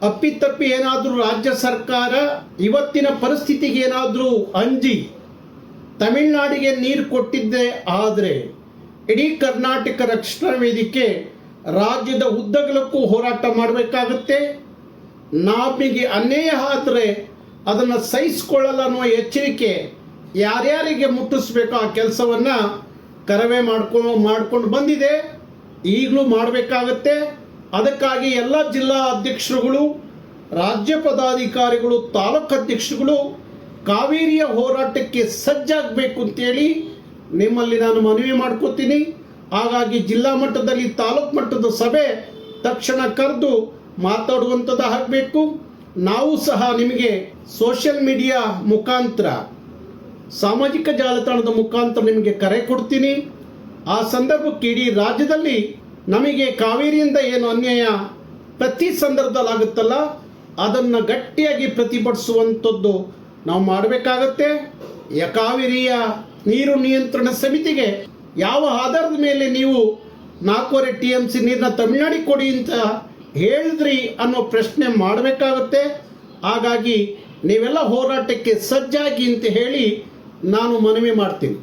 ಅಪ್ಪಿತಪ್ಪಿ ಏನಾದರೂ ರಾಜ್ಯ ಸರ್ಕಾರ ಇವತ್ತಿನ ಪರಿಸ್ಥಿತಿಗೆ ಏನಾದರೂ ಅಂಜಿ ತಮಿಳುನಾಡಿಗೆ ನೀರು ಕೊಟ್ಟಿದ್ದೆ ಆದರೆ ಇಡೀ ಕರ್ನಾಟಕ ರಕ್ಷಣಾ ವೇದಿಕೆ ರಾಜ್ಯದ ಉದ್ದಗಲಕ್ಕೂ ಹೋರಾಟ ಮಾಡಬೇಕಾಗುತ್ತೆ. ನಮಗೆ ಅನ್ಯಾಯ ಆದರೆ ಅದನ್ನು ಸಹಿಸಿಕೊಳ್ಳಲ್ಲ ಅನ್ನುವ ಎಚ್ಚರಿಕೆ ಯಾರ್ಯಾರಿಗೆ ಮುಟ್ಟಿಸ್ಬೇಕೋ ಆ ಕೆಲಸವನ್ನು ಕರವೇ ಮಾಡ್ಕೊಂಡು ಬಂದಿದೆ, ಈಗಲೂ ಮಾಡಬೇಕಾಗತ್ತೆ. ಅದಕ್ಕಾಗಿ ಎಲ್ಲ ಜಿಲ್ಲಾ ಅಧ್ಯಕ್ಷರುಗಳು, ರಾಜ್ಯ ಪದಾಧಿಕಾರಿಗಳು, ತಾಲೂಕು ಅಧ್ಯಕ್ಷರುಗಳು ಕಾವೇರಿಯ ಹೋರಾಟಕ್ಕೆ ಸಜ್ಜಾಗಬೇಕು ಅಂತೇಳಿ ನಿಮ್ಮಲ್ಲಿ ನಾನು ಮನವಿ ಮಾಡ್ಕೋತೀನಿ. ಹಾಗಾಗಿ ಜಿಲ್ಲಾ ಮಟ್ಟದಲ್ಲಿ ತಾಲೂಕು ಮಟ್ಟದ ಸಭೆ ತಕ್ಷಣ ಕರೆದು ಮಾತಾಡುವಂಥದ್ದು ಆಗಬೇಕು. ನಾವು ಸಹ ನಿಮಗೆ ಸೋಷಿಯಲ್ ಮೀಡಿಯಾ ಮುಖಾಂತರ, ಸಾಮಾಜಿಕ ಜಾಲತಾಣದ ಮುಖಾಂತರ ನಿಮಗೆ ಕರೆ ಕೊಡ್ತೀನಿ. ಆ ಸಂದರ್ಭಕ್ಕೆ ಇಡೀ ರಾಜ್ಯದಲ್ಲಿ ನಮಗೆ ಕಾವೇರಿಯಿಂದ ಏನು ಅನ್ಯಾಯ ಪ್ರತಿ ಸಂದರ್ಭದಲ್ಲಿ ಆಗುತ್ತಲ್ಲ ಅದನ್ನು ಗಟ್ಟಿಯಾಗಿ ಪ್ರತಿಭಟಿಸುವಂಥದ್ದು ನಾವು ಮಾಡಬೇಕಾಗತ್ತೆ. ಕಾವೇರಿಯ ನೀರು ನಿಯಂತ್ರಣ ಸಮಿತಿಗೆ ಯಾವ ಆಧಾರದ ಮೇಲೆ ನೀವು 4.5 TMC ನೀರನ್ನ ತಮಿಳುನಾಡಿಗೆ ಕೊಡಿ ಅಂತ ಹೇಳಿದ್ರಿ ಅನ್ನೋ ಪ್ರಶ್ನೆ ಮಾಡಬೇಕಾಗತ್ತೆ. ಹಾಗಾಗಿ ನೀವೆಲ್ಲ ಹೋರಾಟಕ್ಕೆ ಸಜ್ಜಾಗಿ ಅಂತ ಹೇಳಿ ನಾನು ಮನವಿ ಮಾಡ್ತೀನಿ.